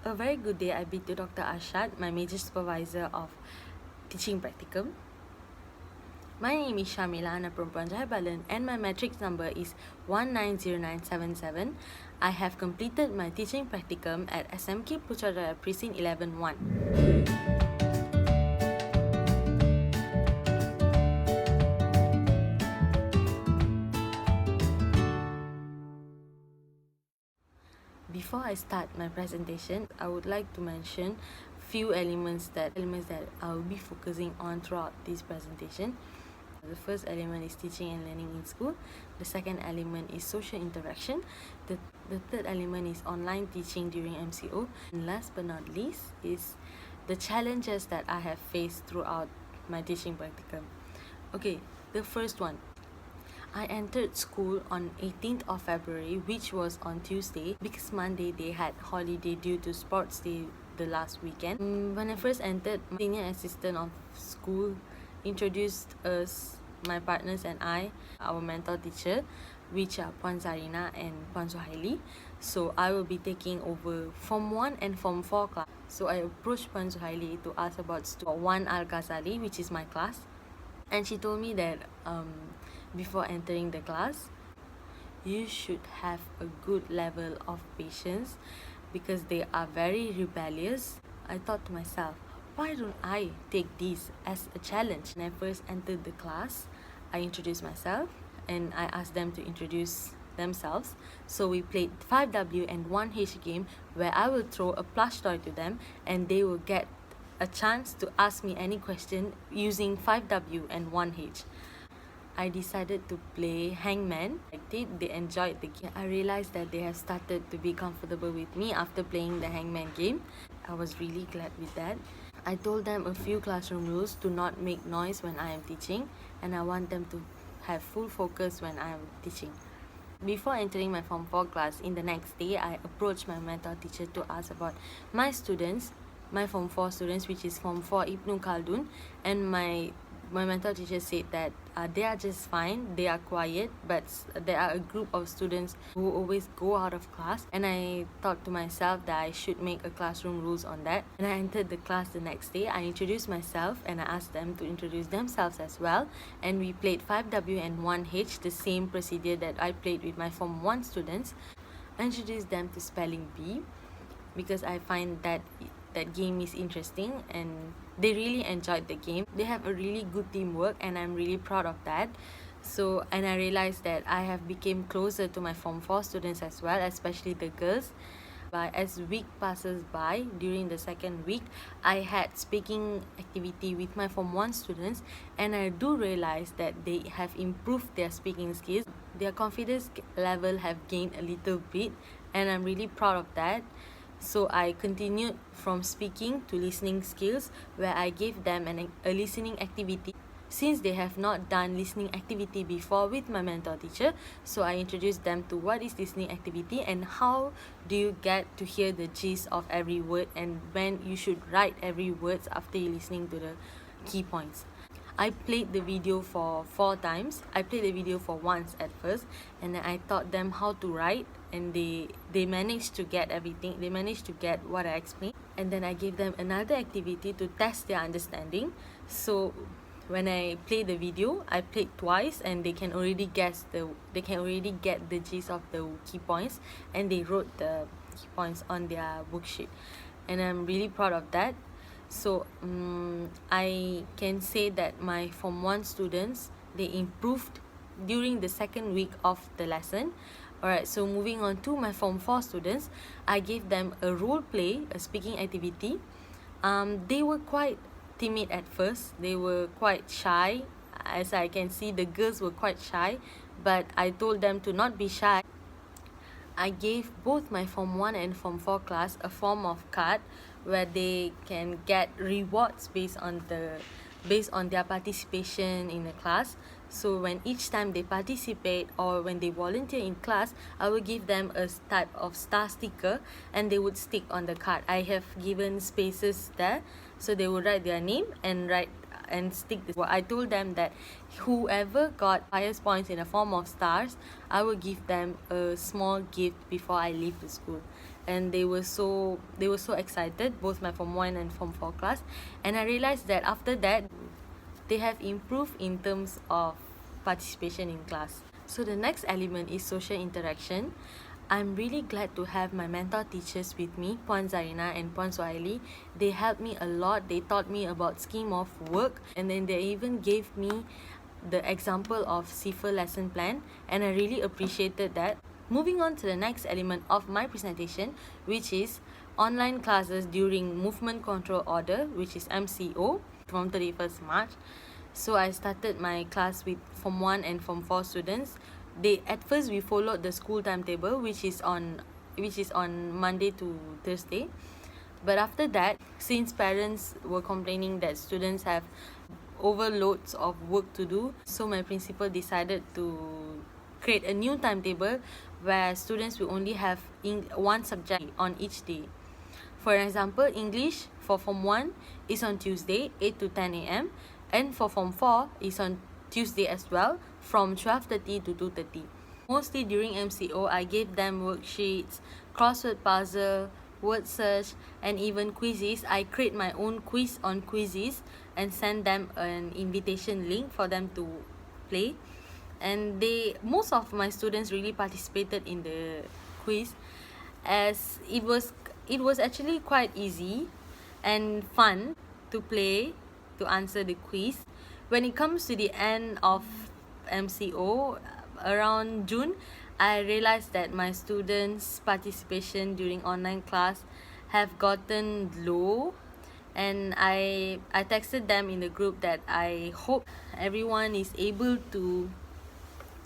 A very good day, I bid to Dr. Arshad, my major supervisor of teaching practicum. My name is Shamila Ana Perempuan Jahabalan and my matrix number is 190977. I have completed my teaching practicum at SMK Putrajaya Precinct 11-1. Before I start my presentation, I would like to mention few elements that I will be focusing on throughout this presentation. The first element is teaching and learning in school. The second element is social interaction. The third element is online teaching during MCO. And last but not least is the challenges that I have faced throughout my teaching practicum. Okay, the first one. I entered school on 18th of February, which was on Tuesday, because Monday they had holiday due to sports day the last weekend. When I first entered, my senior assistant of school introduced us, my partners and I, our mentor teacher, which are Puan Zarina and Puan Suhaili. So I will be taking over Form 1 and Form 4 class. So I approached Puan Suhaili to ask about 1 Al-Ghazali, which is my class. And she told me that before entering the class, you should have a good level of patience because they are very rebellious. I thought to myself, why don't I take this as a challenge? When I first entered the class, I introduced myself and I asked them to introduce themselves. So we played 5W and 1H game where I will throw a plush toy to them and they will get a chance to ask me any question using 5W and 1H. I decided to play Hangman. They enjoyed the game. I realized that they have started to be comfortable with me after playing the Hangman game. I was really glad with that. I told them a few classroom rules: to not make noise when I am teaching, and I want them to have full focus when I am teaching. Before entering my Form 4 class, in the next day, I approached my mentor teacher to ask about my students, my Form 4 students, which is Form 4 Ibnu Khaldun, and my mentor teacher said that they are just fine, they are quiet, but there are a group of students who always go out of class. And I thought to myself that I should make a classroom rules on that. And I entered the class the next day. I introduced myself and I asked them to introduce themselves as well. And we played 5W and 1H, the same procedure that I played with my Form 1 students. I introduced them to spelling bee because I find that game is interesting and they really enjoyed the game. They have a really good teamwork and I'm really proud of that. So, and I realized that I have become closer to my Form 4 students as well, especially the girls. But as week passes by, during the second week, I had speaking activity with my Form 1 students and I do realize that they have improved their speaking skills. Their confidence level have gained a little bit and I'm really proud of that. So I continued from speaking to listening skills, where I gave them a listening activity. Since they have not done listening activity before with my mentor teacher, so I introduced them to what is listening activity and how do you get to hear the gist of every word and when you should write every word after you listening to the key points. I played the video for 4 times. I played the video for once at first and then I taught them how to write and they managed to get everything. They managed to get what I explained. And then I gave them another activity to test their understanding. So when I played the video, I played twice and they can already get the gist of the key points and they wrote the key points on their worksheet. And I'm really proud of that. So I can say that my Form 1 students, they improved during the second week of the lesson. Alright, so moving on to my Form 4 students, I gave them a role play, a speaking activity. They were quite timid at first. They were quite shy. As I can see, the girls were quite shy, but I told them to not be shy. I gave both my Form 1 and Form 4 class a form of card where they can get rewards based on their participation in the class. So when each time they participate or when they volunteer in class, I will give them a type of star sticker and they would stick on the card. I have given spaces there, so they would write their name and stick this. I told them that whoever got highest points in the form of stars, I will give them a small gift before I leave the school. and they were so excited, both my Form 1 and Form 4 class. And I realized that after that, they have improved in terms of participation in class. So the next element is social interaction. I'm really glad to have my mentor teachers with me, Puan Zarina and Puan Suhaili. They helped me a lot. They taught me about scheme of work, and then they even gave me the example of CIFR lesson plan, and I really appreciated that. Moving on to the next element of my presentation, which is online classes during Movement Control Order, which is MCO, from 31st March. So I started my class with Form 1 and Form 4 students. At first we followed the school timetable, which is on Monday to Thursday. But after that, since parents were complaining that students have overloads of work to do, so my principal decided to create a new timetable where students will only have one subject on each day. For example, English for Form 1 is on Tuesday, 8 to 10 a.m. and for Form 4 is on Tuesday as well, from 12:30 to 2:30. Mostly during MCO, I gave them worksheets, crossword puzzle, word search, and even quizzes. I create my own quiz on Quizzes and send them an invitation link for them to play. And most of my students really participated in the quiz, as it was actually quite easy and fun to play, to answer the quiz. When it comes to the end of MCO, around June, I realized that my students' participation during online class have gotten low, and I texted them in the group that I hope everyone is able to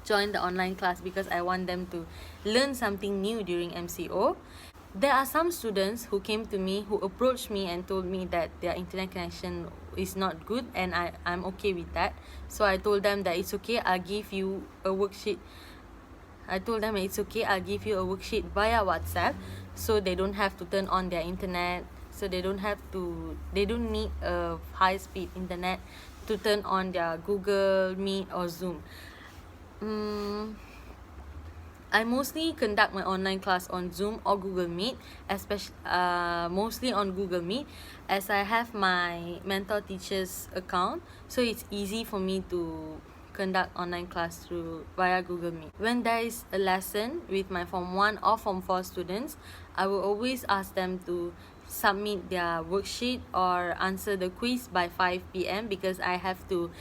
join the online class because I want them to learn something new during MCO. There are some students who came to me, who approached me and told me that their internet connection is not good, and I'm okay with that. So I told them that it's okay, I'll give you a worksheet. I'll give you a worksheet via WhatsApp, so they don't have to turn on their internet, so they don't need a high-speed internet to turn on their Google Meet or Zoom. I mostly conduct my online class on Zoom or Google Meet, mostly on Google Meet, as I have my mentor teacher's account, so it's easy for me to conduct online class via Google Meet. When there is a lesson with my Form 1 or Form 4 students, I will always ask them to submit their worksheet or answer the quiz by 5 p.m. because I have to.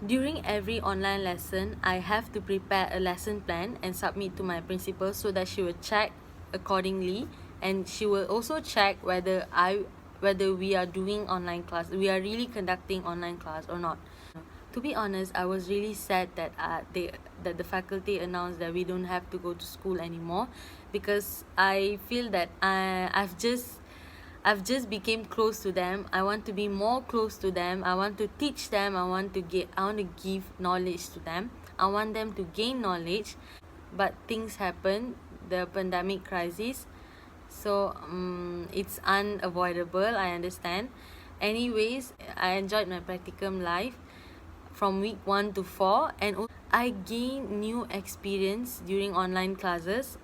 During every online lesson, I have to prepare a lesson plan and submit to my principal so that she will check accordingly, and she will also check whether we are doing online class, we are really conducting online class or not. To be honest, I was really sad that the faculty announced that we don't have to go to school anymore, because I feel that I've just became close to them. I want to be more close to them. I want to teach them. I want to give knowledge to them. I want them to gain knowledge. But things happen, the pandemic crisis, so it's unavoidable, I understand. Anyways, I enjoyed my practicum life from week 1 to 4, and I gained new experience during online classes.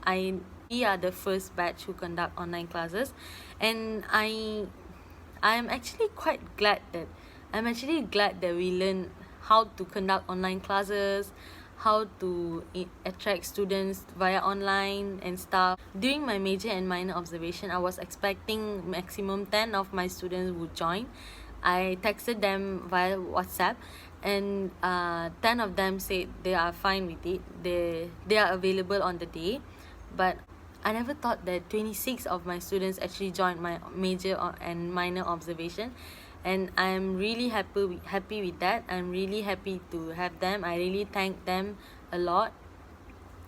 We are the first batch who conduct online classes, and I'm actually quite glad that we learn how to conduct online classes, how to attract students via online and stuff. During my major and minor observation, I was expecting maximum 10 of my students would join. I texted them via WhatsApp, and 10 of them said they are fine with it. They are available on the day. But I never thought that 26 of my students actually joined my major and minor observation, and I'm really happy with that. I'm really happy to have them. I really thank them a lot.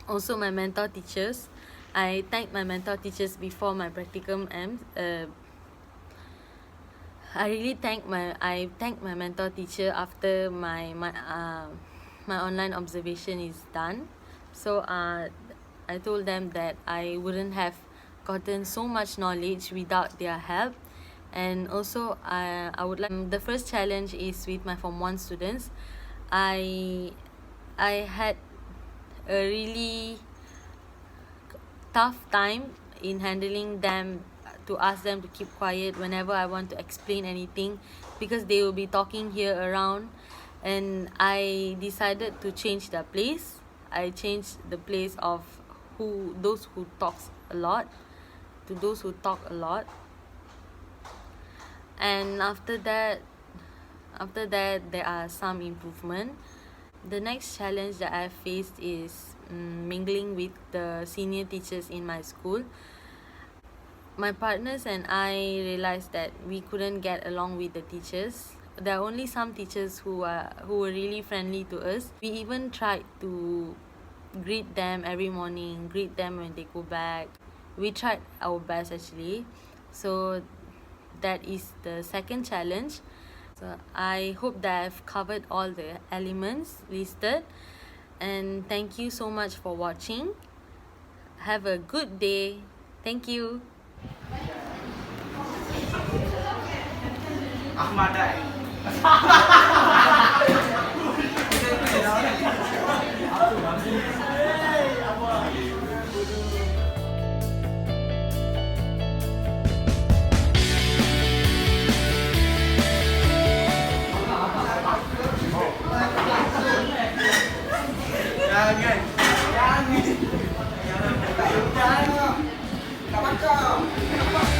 Also, my mentor teachers. I thanked my mentor teachers before my practicum ends. I thank my mentor teacher after my online observation is done. So I told them that I wouldn't have gotten so much knowledge without their help. And also I would like, the first challenge is with my Form 1 students. I had a really tough time in handling them, to ask them to keep quiet whenever I want to explain anything, because they will be talking here around. And I decided to change the place. I changed the place of those who talks a lot to those who talk a lot. And after that there are some improvement. The next challenge that I faced is mingling with the senior teachers in my school. My partners and I realized that we couldn't get along with the teachers. There are only some teachers who were really friendly to us. We even tried to greet them every morning, greet them when they go back. We tried our best actually. So that is the second challenge. So I hope that I've covered all the elements listed, and thank you so much for watching. Have a good day. Thank you. Jangan. Tak makan.